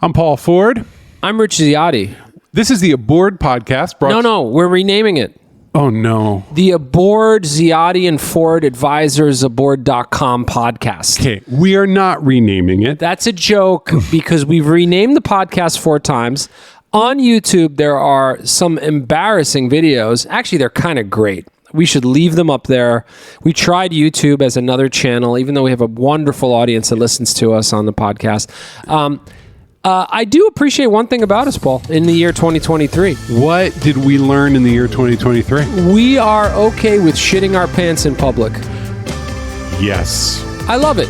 I'm Paul Ford. I'm Rich Ziotti. This is the Aboard Podcast. No, we're renaming it. Oh, no. The Aboard Ziotti and Ford Advisors Aboard.com podcast. Okay, we are not renaming it. That's a joke because we've renamed the podcast 4 times. On YouTube, there are some embarrassing videos. Actually, they're kind of great. We should leave them up there. We tried YouTube as another channel, even though we have a wonderful audience that listens to us on the podcast. I do appreciate one thing about us, Paul, in the year 2023. What did we learn in the year 2023? We are okay with shitting our pants in public. Yes. I love it.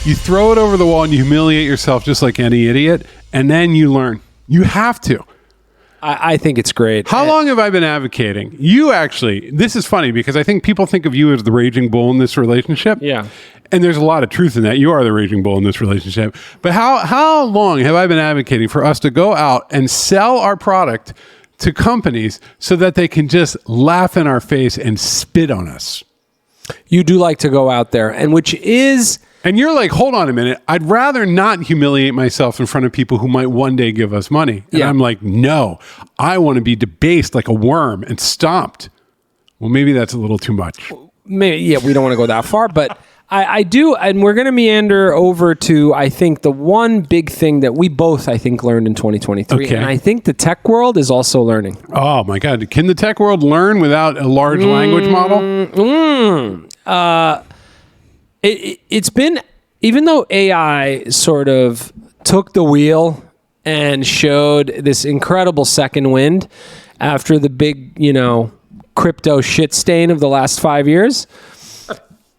You throw it over the wall and you humiliate yourself just like any idiot, and then you learn. You have to. I think it's great. How long have I been advocating? You actually, this is funny because I think people think of you as the raging bull in this relationship. Yeah. And there's a lot of truth in that. You are the raging bull in this relationship. But how long have I been advocating for us to go out and sell our product to companies so that they can just laugh in our face and spit on us? You do like to go out there, and which is... And you're like, hold on a minute. I'd rather not humiliate myself in front of people who might one day give us money. And I'm like, no, I want to be debased like a worm and stomped. Well, maybe that's a little too much. Maybe, yeah, we don't want to go that far, but I do, and we're going to meander over to, I think, the one big thing that we both, I think, learned in 2023. Okay. And I think the tech world is also learning. Oh, my God. Can the tech world learn without a large language model? It's been, even though AI sort of took the wheel and showed this incredible second wind after the big, crypto shit stain of the last 5 years.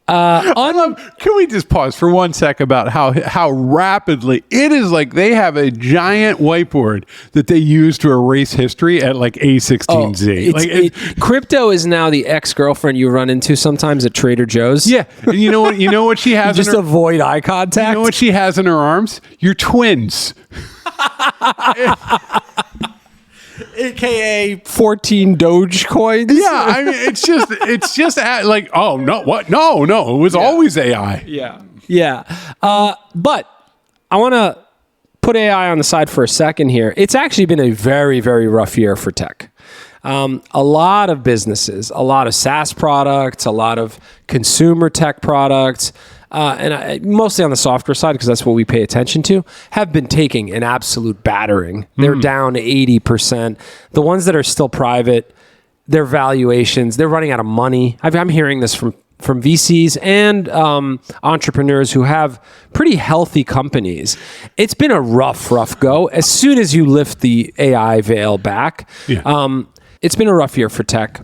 Can we just pause for 1 sec about how rapidly it is? Like they have a giant whiteboard that they use to erase history at like A16Z. Crypto is now the ex-girlfriend you run into sometimes at Trader Joe's. Yeah, and you know what she has? You just avoid eye contact. You know what she has in her arms? Your twins. AKA 14 Doge coins. Yeah, I mean, it's just like, oh no, what? No, it was always AI. Yeah. But I want to put AI on the side for a second here. It's actually been a very, very rough year for tech. A lot of businesses, a lot of SaaS products, a lot of consumer tech products, and mostly on the software side, because that's what we pay attention to, have been taking an absolute battering. They're down 80%. The ones that are still private, their valuations, they're running out of money. I'm hearing this from VCs and entrepreneurs who have pretty healthy companies. It's been a rough go. As soon as you lift the AI veil back, it's been a rough year for tech.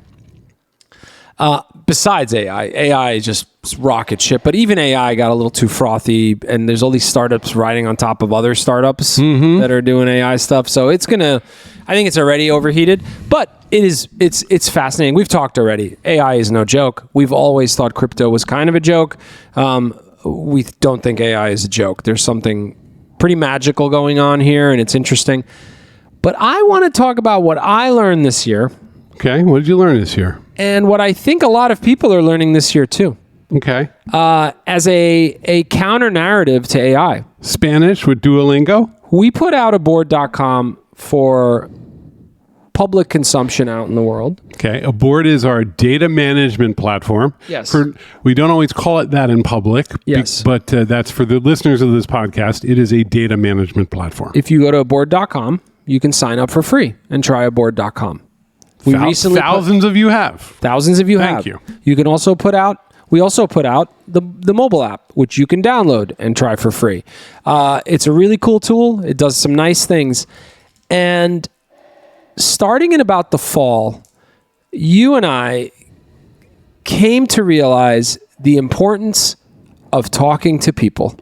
Besides AI is just rocket ship, but even AI got a little too frothy, and there's all these startups riding on top of other startups that are doing AI stuff. So I think it's already overheated, but it's fascinating. We've talked already. AI is no joke. We've always thought crypto was kind of a joke. We don't think AI is a joke. There's something pretty magical going on here, and it's interesting. But I want to talk about what I learned this year. Okay, what did you learn this year? And what I think a lot of people are learning this year too. Okay. As a counter narrative to AI. Spanish with Duolingo? We put out Aboard.com for public consumption out in the world. Okay. Aboard is our data management platform. Yes. We don't always call it that in public. Yes. But that's for the listeners of this podcast. It is a data management platform. If you go to Aboard.com, you can sign up for free and try Aboard.com. Thousands of you have. Thank you. You can also we also put out the mobile app, which you can download and try for free. It's a really cool tool. It does some nice things. And starting in about the fall, you and I came to realize the importance of talking to people.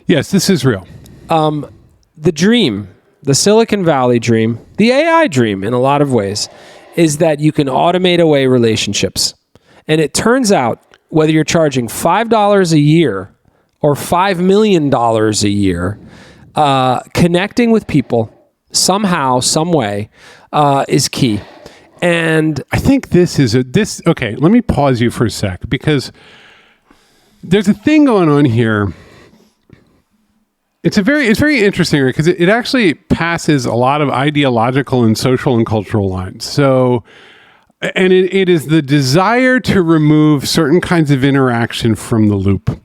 Yes, this is real. The dream, the Silicon Valley dream, the AI dream in a lot of ways, is that you can automate away relationships. And it turns out, whether you're charging $5 a year or $5 million a year, connecting with people somehow, some way, is key. And I think okay, let me pause you for a sec, because there's a thing going on here. It's very interesting, because it actually passes a lot of ideological and social and cultural lines. So, and it is the desire to remove certain kinds of interaction from the loop.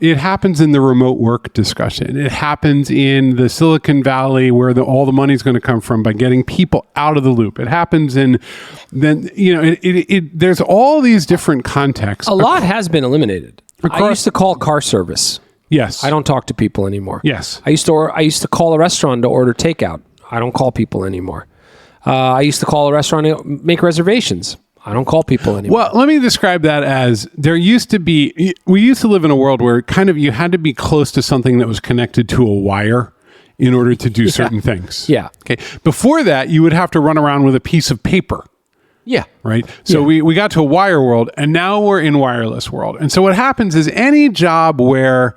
It happens in the remote work discussion. It happens in the Silicon Valley, where all the money is going to come from, by getting people out of the loop. It happens in there's all these different contexts. A lot has been eliminated. I used to call car service. Yes. I don't talk to people anymore. Yes. I used to call a restaurant to order takeout. I don't call people anymore. I used to call a restaurant to make reservations. I don't call people anymore. Well, let me describe that as we used to live in a world where kind of you had to be close to something that was connected to a wire in order to do certain things. Yeah. Okay. Before that, you would have to run around with a piece of paper. Yeah. Right. So we got to a wire world, and now we're in wireless world. And so what happens is any job that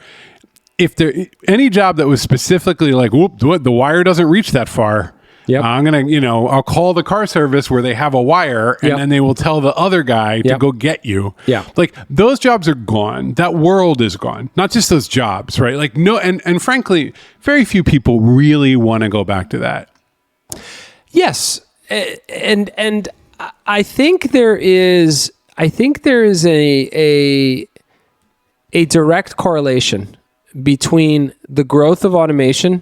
was specifically like, the wire doesn't reach that far. Yep. I'm going to, I'll call the car service where they have a wire, and then they will tell the other guy to go get you. Yeah. Like, those jobs are gone. That world is gone. Not just those jobs, right? Like, no, and frankly, very few people really want to go back to that. Yes. And I think there is a direct correlation between the growth of automation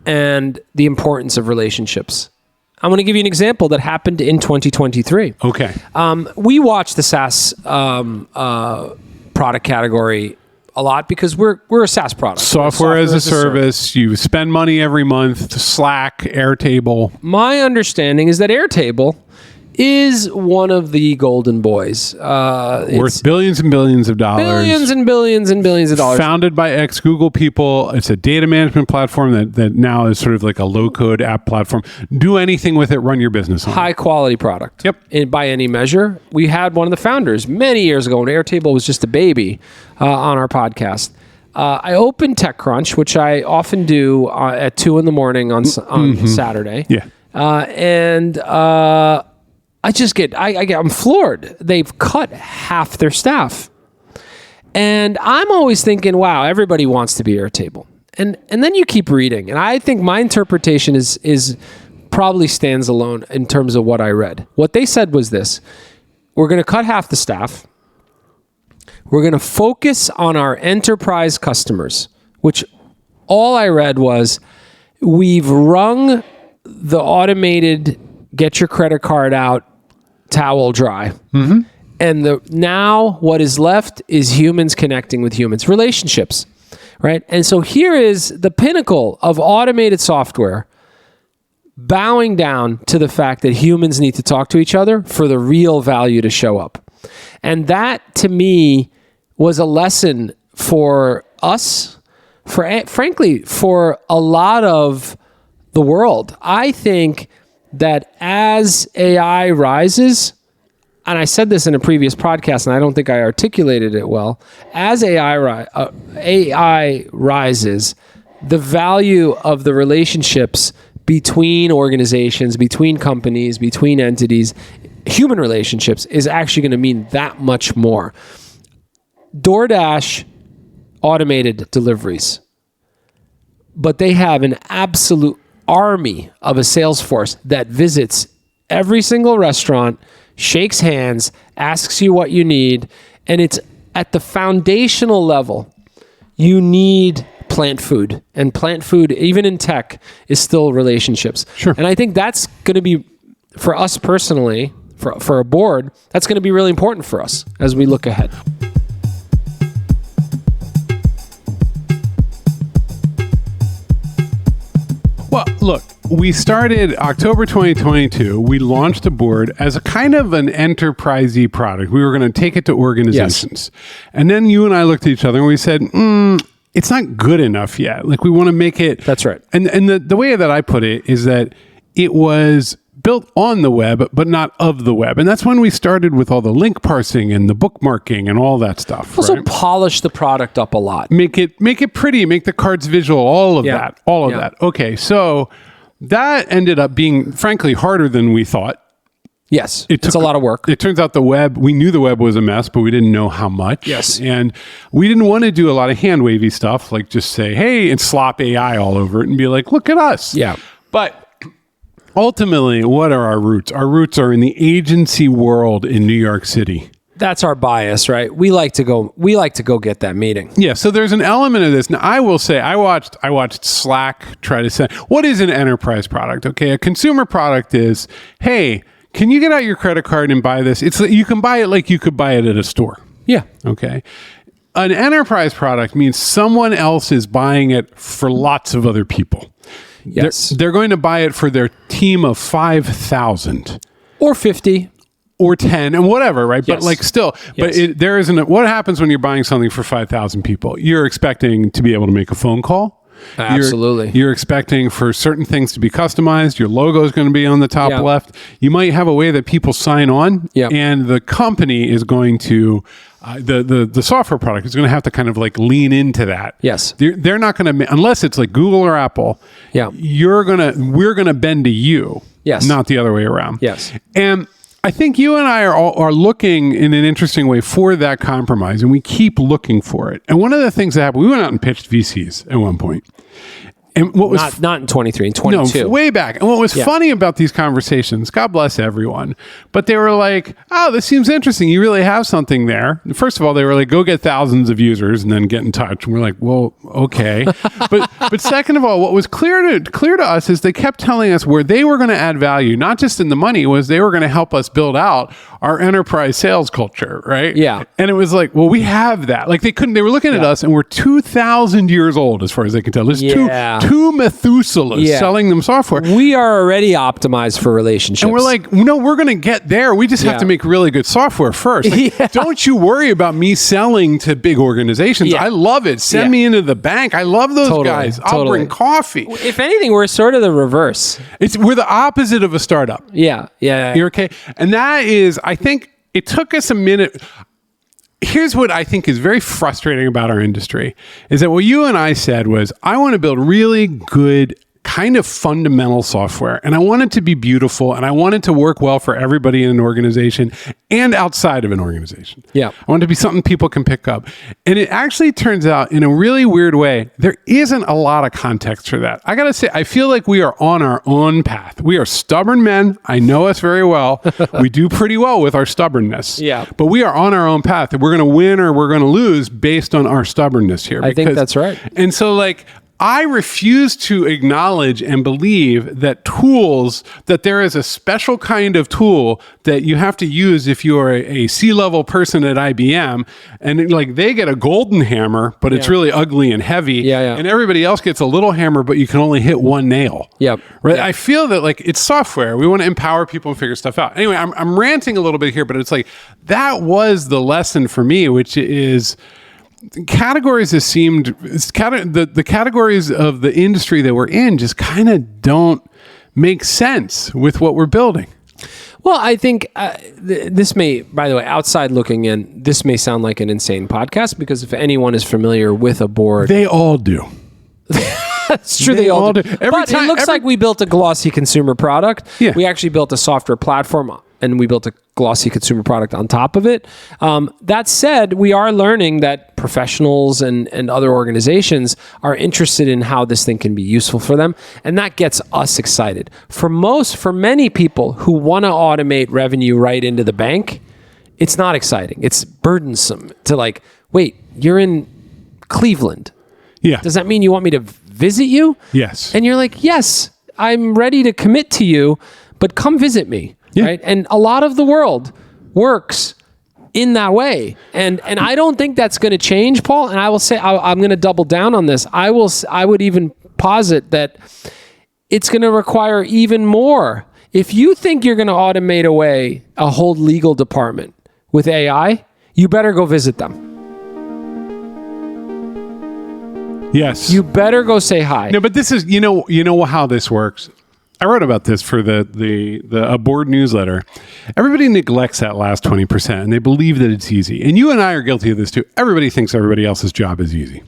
and the importance of relationships. I'm going to give you an example that happened in 2023. Okay. We watch the SaaS product category a lot because we're a SaaS product. Software as a service. You spend money every month to Slack, Airtable. My understanding is that Airtable is one of the golden boys. Worth billions and billions of dollars. Billions and billions and billions of dollars. Founded by ex-Google people. It's a data management platform that now is sort of like a low-code app platform. Do anything with it, run your business on it. High-quality product. Yep. By any measure. We had one of the founders many years ago when Airtable was just a baby on our podcast. I opened TechCrunch, which I often do at 2 a.m. on Saturday. Yeah. I'm floored. They've cut half their staff. And I'm always thinking, wow, everybody wants to be Airtable. And then you keep reading. And I think my interpretation is probably stands alone in terms of what I read. What they said was this: we're going to cut half the staff. We're going to focus on our enterprise customers, which all I read was, we've wrung the automated get your credit card out towel dry. Mm-hmm. And now what is left is humans connecting with humans, relationships, right? And so here is the pinnacle of automated software bowing down to the fact that humans need to talk to each other for the real value to show up. And that, to me, was a lesson for us, frankly, for a lot of the world. I think that as AI rises, and I said this in a previous podcast, and I don't think I articulated it well, as AI rises, the value of the relationships between organizations, between companies, between entities, human relationships, is actually going to mean that much more. DoorDash automated deliveries, but they have an absolute army of a sales force that visits every single restaurant, shakes hands, asks you what you need, and it's at the foundational level. You need plant food, and plant food, even in tech, is still relationships. Sure. And I think that's going to be, for us personally, for a board, that's going to be really important for us as we look ahead. Well, look, we started October 2022. We launched a board as a kind of an enterprisey product. We were going to take it to organizations. Yes. And then you and I looked at each other and we said, it's not good enough yet. Like, we want to make it. That's right. And the way that I put it is that it was built on the web, but not of the web. And that's when we started with all the link parsing and the bookmarking and all that stuff. Also right? polish the product up a lot. Make it pretty, make the cards visual, all of that. Okay, so that ended up being, frankly, harder than we thought. Yes, it's a lot of work. It turns out we knew the web was a mess, but we didn't know how much. Yes. And we didn't want to do a lot of hand wavy stuff, like just say, hey, and slop AI all over it and be like, look at us. Yeah. But ultimately, what are our roots? Our roots are in the agency world in New York City. That's our bias, right? We like to go get that meeting. Yeah, so there's an element of this. Now, I will say, I watched Slack try to say, what is an enterprise product? Okay, a consumer product is, hey, can you get out your credit card and buy this? You can buy it like you could buy it at a store. Yeah. Okay. An enterprise product means someone else is buying it for lots of other people. Yes. They're going to buy it for their team of 5,000. Or 50. Or 10 and whatever, right? Yes. But like still, Yes. But there isn't, what happens when you're buying something for 5,000 people? You're expecting to be able to make a phone call. Absolutely. You're expecting for certain things to be customized. Your logo is going to be on the top left. You might have a way that people sign on, and the company is going to, the software product is going to have to kind of like lean into that. Yes. They're not going to, unless it's like Google or Apple, we're going to bend to you, not the other way around. Yes. And I think you and I are looking in an interesting way for that compromise, and we keep looking for it. And one of the things that happened, we went out and pitched VCs at one point. And what was not in 23, in 22. No, way back. And what was funny about these conversations, God bless everyone, but they were like, oh, this seems interesting. You really have something there. First of all, they were like, go get thousands of users and then get in touch. And we're like, well, okay. but second of all, what was clear to us is they kept telling us where they were going to add value, not just in the money, was they were going to help us build out our enterprise sales culture, right? Yeah. And it was like, well, we have that. Like they were looking at us and we're 2,000 years old as far as they can tell. There's two Methuselahs selling them software. We are already optimized for relationships. And we're like, no, we're going to get there. We just have to make really good software first. Like, don't you worry about me selling to big organizations. I love it. Send me into the bank. I love those guys. I'll bring coffee. If anything, we're sort of the reverse. We're the opposite of a startup. Yeah. You're okay. And that is, I think it took us a minute. Here's what I think is very frustrating about our industry is that what you and I said was, I want to build really good kind of fundamental software, and I want it to be beautiful, and I want it to work well for everybody in an organization and outside of an organization. Yeah. I want it to be something people can pick up. And it actually turns out in a really weird way, there isn't a lot of context for that. I got to say, I feel like we are on our own path. We are stubborn men. I know us very well. We do pretty well with our stubbornness. Yeah. But we are on our own path, and we're going to win or we're going to lose based on our stubbornness here. I think that's right. And so like, I refuse to acknowledge and believe that there is a special kind of tool that you have to use if you are a C-level person at IBM, and like they get a golden hammer, but it's really ugly and heavy, and everybody else gets a little hammer, but you can only hit one nail. Yep. Right? Yep. I feel that like it's software. We want to empower people and figure stuff out. Anyway, I'm ranting a little bit here, but it's like that was the lesson for me, which is categories that seemed the categories of the industry that we're in just kind of don't make sense with what we're building. Well, I think this may, by the way, outside looking in, this may sound like an insane podcast because if anyone is familiar with a board, they all do. It's true, they all do. But it looks like we built a glossy consumer product. Yeah. We actually built a software platform and we built a glossy consumer product on top of it. That said, we are learning that professionals and other organizations are interested in how this thing can be useful for them. And that gets us excited. For many people who want to automate revenue right into the bank, it's not exciting. It's burdensome to like, wait, you're in Cleveland. Yeah. Does that mean you want me to visit you? Yes. And you're like, yes, I'm ready to commit to you, but come visit me. Yeah. Right. And a lot of the world works in that way. And I don't think that's going to change, Paul. And I will say, I'm going to double down on this. I would even posit that it's going to require even more. If you think you're going to automate away a whole legal department with AI, you better go visit them. Yes. You better go say hi. No, but this is, you know how this works. I wrote about this for a board newsletter. Everybody neglects that last 20%, and they believe that it's easy. And you and I are guilty of this too. Everybody thinks everybody else's job is easy.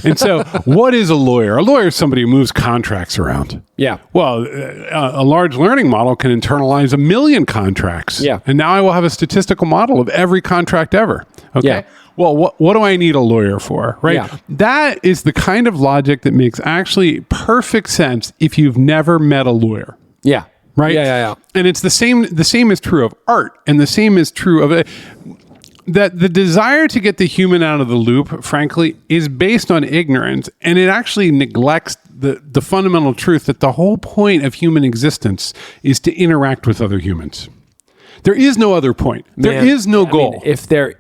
And so what is a lawyer? A lawyer is somebody who moves contracts around. Yeah. Well, a large learning model can internalize 1 million contracts. Yeah. And now I will have a statistical model of every contract ever. Okay. Yeah. Well, what do I need a lawyer for? Right. Yeah. That is the kind of logic that makes actually perfect sense if you've never met a lawyer. Yeah. Right. Yeah. And it's the same is true of art, and the same is true of that the desire to get the human out of the loop, frankly, is based on ignorance, and it actually neglects the fundamental truth that the whole point of human existence is to interact with other humans. There is no other point. There is no goal. Mean, if there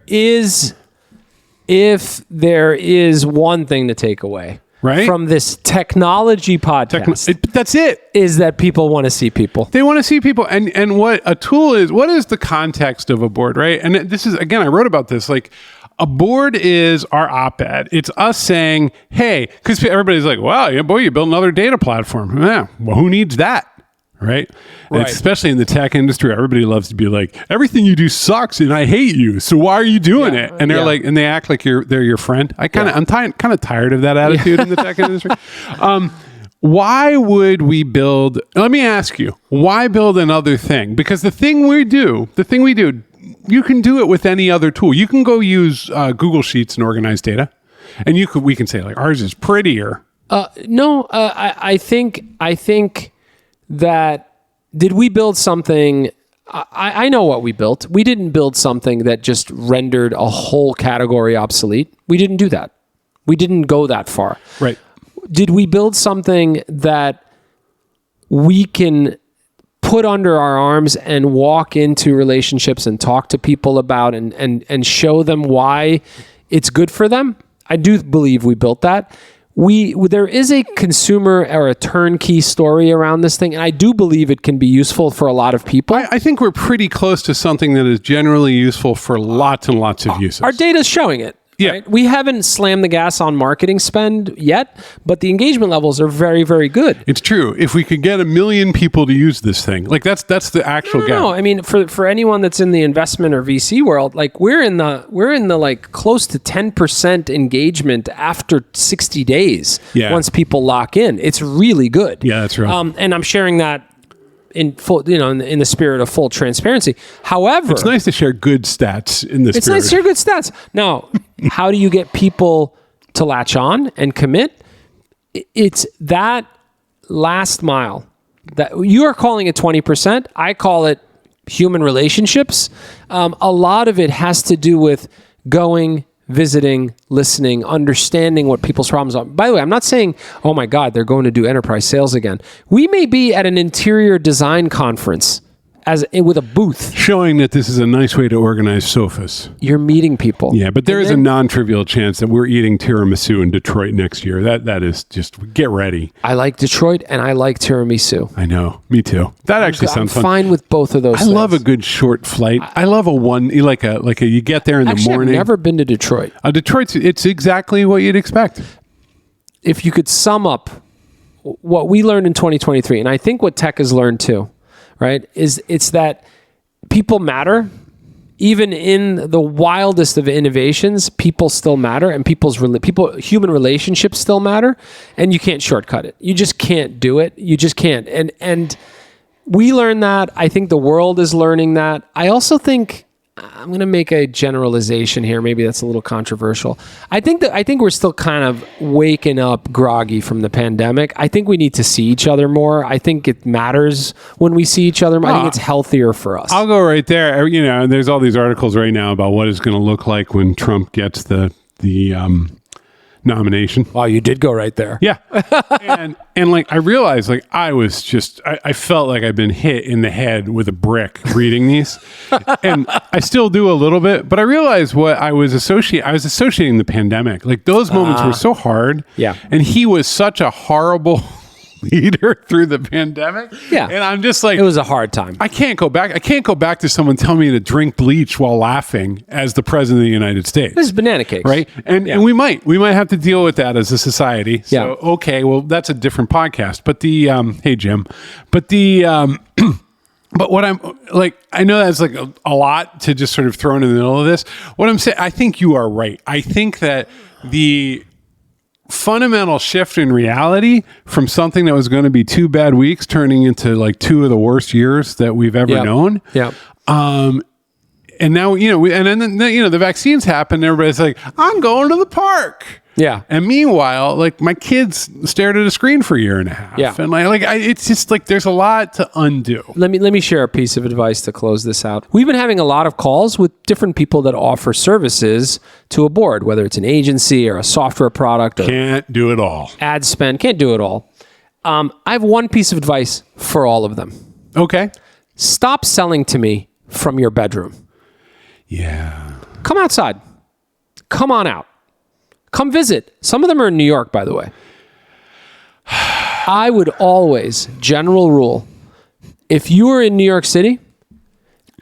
is one thing to take away from this technology podcast, that's it. Is that people want to see people. They want to see people. And what a tool is, what is the context of a board, right? And this is, again, I wrote about this, like a board is our op-ed. It's us saying, hey, because everybody's like, wow, yeah, boy, you built another data platform. Yeah, well, who needs that? Right? Especially in the tech industry, everybody loves to be like, everything you do sucks and I hate you. So why are you doing it? And they're like, and they act like they're your friend. I'm kind of tired of that attitude in the tech industry. Why would we build, let me ask you, why build another thing? Because the thing we do, you can do it with any other tool. You can go use Google Sheets and organize data. And we can say like, ours is prettier. I think that did we build something? I know what we built. We didn't build something that just rendered a whole category obsolete. We didn't do that. We didn't go that far. Right. Did we build something that we can put under our arms and walk into relationships and talk to people about and show them why it's good for them? I do believe we built that. There is a consumer or a turnkey story around this thing, and I do believe it can be useful for a lot of people. I think we're pretty close to something that is generally useful for lots and lots of uses. Our data is showing it. Yeah. Right? We haven't slammed the gas on marketing spend yet, but the engagement levels are very, very good. It's true. If we could get 1 million people to use this thing, like that's the actual gap. No, I mean for anyone that's in the investment or VC world, like we're in the like close to 10% engagement after 60 days. Yeah. Once people lock in, it's really good. Yeah, that's right. And I'm sharing that in full, in the spirit of full transparency. However, it's nice to share good stats in this. It's nice to share good stats. Now, how do you get people to latch on and commit? It's that last mile that you are calling it 20%. I call it human relationships. A lot of it has to do with going, visiting, listening, understanding what people's problems are. By the way, I'm not saying, oh my God, they're going to do enterprise sales again. We may be at an interior design conference with a booth. Showing that this is a nice way to organize sofas. You're meeting people. Yeah, but there is a non-trivial chance that we're eating tiramisu in Detroit next year. That is just, get ready. I like Detroit and I like tiramisu. I know. Me too. That actually sounds fun. I'm fine with both of those things. I love a good short flight. I love you get there in the morning. I've never been to Detroit. It's exactly what you'd expect. If you could sum up what we learned in 2023, and I think what tech has learned too, right, it's that people matter. Even in the wildest of innovations, people still matter, and human relationships still matter, and you can't shortcut it. You just can't do it. You just can't. And we learned that. I think the world is learning that. I also think I'm going to make a generalization here. Maybe that's a little controversial. I think we're still kind of waking up groggy from the pandemic. I think we need to see each other more. I think it matters when we see each other more. I think it's healthier for us. I'll go right there. There's all these articles right now about what it's going to look like when Trump gets the nomination. Wow, you did go right there. Yeah. and like, I realized, like, I felt like I'd been hit in the head with a brick reading these. And I still do a little bit, but I realized what I was associating the pandemic. Like, those moments were so hard. Yeah. And he was such a horrible leader through the pandemic. Yeah. And I'm just like, It was a hard time. I can't go back. I can't go back to someone telling me to drink bleach while laughing as the president of the United States. This is banana cakes. Right. And we might have to deal with that as a society. So, Yeah. okay, well, that's a different podcast. But hey, Jim, but but what I'm like, I know that's like a lot to just sort of throw in the middle of this. What I'm saying, I think you are right. I think that the fundamental shift in reality from something that was going to be 2 bad weeks turning into like 2 of the worst years that we've ever known. Yeah. And now, and then, the vaccines happen. Everybody's like, I'm going to the park. Yeah. And meanwhile, like my kids stared at a screen for a year and a half. Yeah. And it's just like, there's a lot to undo. Let me share a piece of advice to close this out. We've been having a lot of calls with different people that offer services to a board, whether it's an agency or a software product or Can't do it all. ad spend. Can't do it all. I have one piece of advice for all of them. Okay. Stop selling to me from your bedroom. Yeah. Come outside. Come on out. Come visit. Some of them are in New York, by the way. I would always, general rule, if you were in New York City,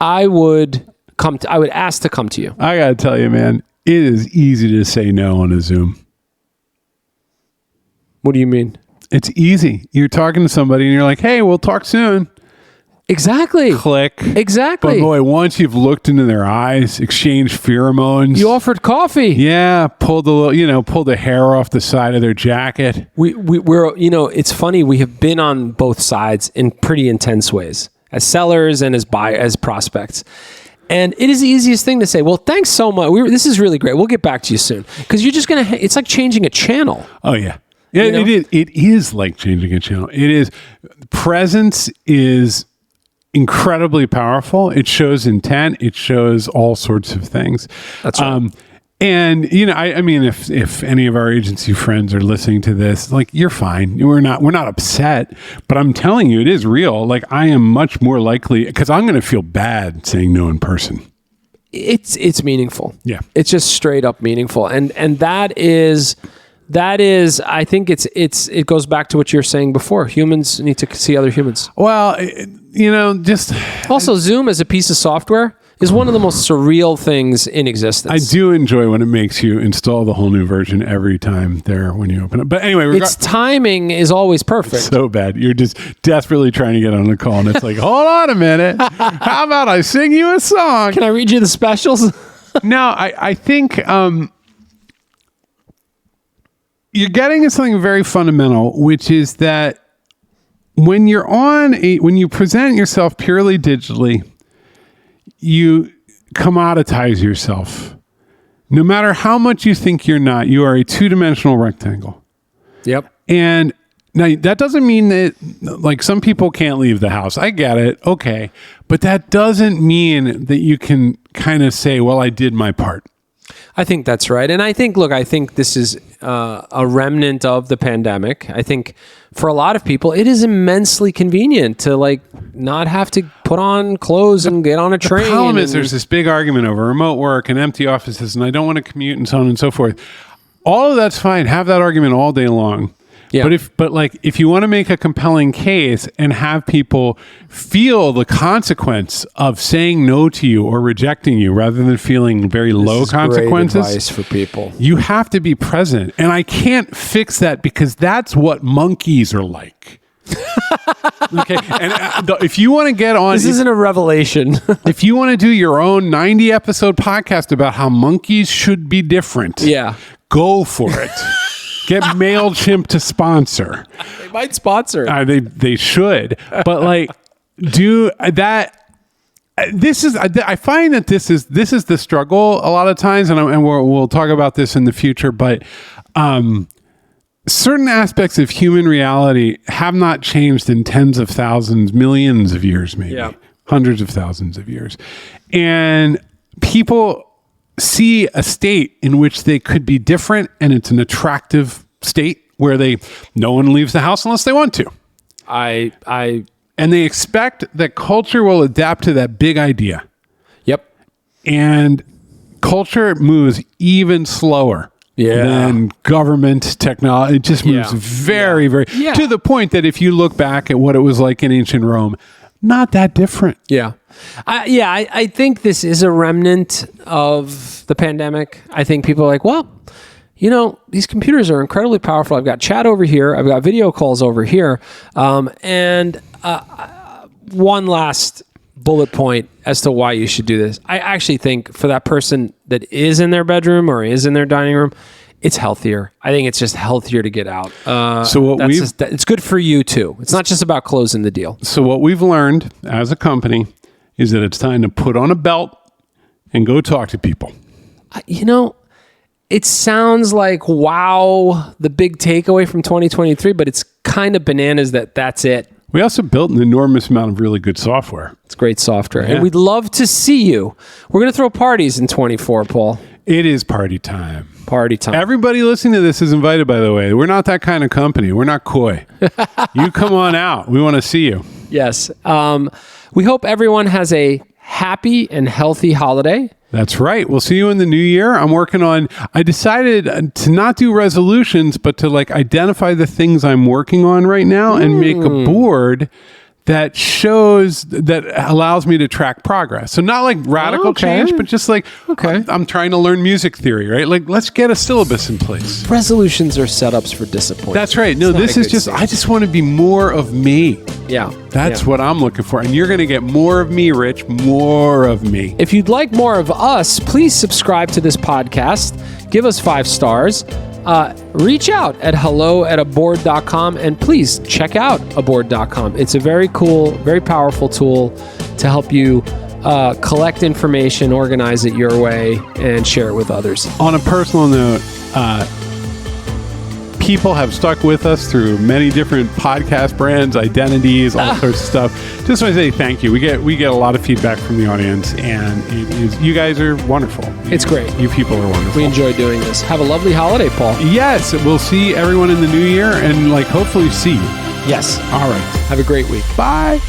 I would ask to come to you. I got to tell you, man, it is easy to say no on a Zoom. What do you mean? It's easy. You're talking to somebody and you're like, hey, we'll talk soon. Exactly. Click. Exactly. But boy, once you've looked into their eyes, exchanged pheromones. You offered coffee. Yeah, pulled the hair off the side of their jacket. We're it's funny. We have been on both sides in pretty intense ways, as sellers and as prospects. And it is the easiest thing to say, well, thanks so much. This is really great. We'll get back to you soon. Because you're just it's like changing a channel. Oh, yeah. Yeah, it is like changing a channel. It is. Presence is incredibly powerful. It shows intent. It shows all sorts of things. That's right. And I mean, if any of our agency friends are listening to this, like, you're fine. We're not upset. But I'm telling you, it is real. Like, I am much more likely, because I'm going to feel bad saying no in person. It's meaningful. Yeah, it's just straight up meaningful, and that is. I think it goes back to what you're saying before. Humans need to see other humans. Well, just also Zoom as a piece of software is one of the most surreal things in existence. I do enjoy when it makes you install the whole new version every time there when you open it. But anyway, its timing is always perfect. So bad. You're just desperately trying to get on the call, and it's like, hold on a minute. How about I sing you a song? Can I read you the specials? No, I think you're getting at something very fundamental, which is that when you present yourself purely digitally, you commoditize yourself. No matter how much you think you're not, you are a 2-dimensional rectangle. Yep. And now that doesn't mean that, like, some people can't leave the house. I get it. Okay. But that doesn't mean that you can kind of say, well, I did my part. I think that's right. And I think this is a remnant of the pandemic. I think for a lot of people, it is immensely convenient to not have to put on clothes and get on a train. The problem is there's this big argument over remote work and empty offices, and I don't want to commute and so on and so forth. All of that's fine. Have that argument all day long. Yeah. But if you want to make a compelling case and have people feel the consequence of saying no to you or rejecting you rather than feeling very low consequences, great advice for people. You have to be present. And I can't fix that because that's what monkeys are like. Okay. And if you want to get on, this isn't a revelation. If you want to do your own 90 episode podcast about how monkeys should be different, go for it. Get MailChimp to sponsor. They might sponsor. They should. But do that. I find that this is the struggle a lot of times, and we'll talk about this in the future. But certain aspects of human reality have not changed in tens of thousands, millions of years, maybe hundreds of thousands of years, and people see a state in which they could be different, and it's an attractive state where no one leaves the house unless they want to. And they expect that culture will adapt to that big idea. Yep. And culture moves even slower than government technology. It just moves very to the point that if you look back at what it was like in ancient Rome, not that different. I think this is a remnant of the pandemic. I think people are like, well, you know, these computers are incredibly powerful. I've got chat over here. I've got video calls over here. And one last bullet point as to why you should do this. I actually think for that person that is in their bedroom or is in their dining room, it's healthier. I think it's just healthier to get out. It's good for you too. It's not just about closing the deal. So what we've learned as a company is that it's time to put on a belt and go talk to people. You know, it sounds like, wow, the big takeaway from 2023, but it's kind of bananas that's it. We also built an enormous amount of really good software. It's great software. And we'd love to see you. We're going to throw parties in 24, Paul. It is party time. Party time. Everybody listening to this is invited, by the way. We're not that kind of company. We're not coy. You come on out. We want to see you. Yes. We hope everyone has a happy and healthy holiday. That's right. We'll see you in the new year. I decided to not do resolutions, but to identify the things I'm working on right now and make a board that allows me to track progress. So not like radical change, but just I'm trying to learn music theory, right? Let's get a syllabus in place. Resolutions are setups for disappointment. That's right. No, this is just, I just want to be more of me. Yeah. That's what I'm looking for. And you're going to get more of me, Rich, more of me. If you'd like more of us, please subscribe to this podcast. Give us 5 stars. Reach out at hello@aboard.com and please check out aboard.com. It's a very cool, very powerful tool to help you collect information, organize it your way, and share it with others. On a personal note, people have stuck with us through many different podcast brands, identities, all sorts of stuff. Just want to say thank you. We get a lot of feedback from the audience, and you guys are wonderful. It's great. You people are wonderful. We enjoy doing this. Have a lovely holiday, Paul. Yes, we'll see everyone in the new year, and hopefully see you. Yes. All right. Have a great week. Bye.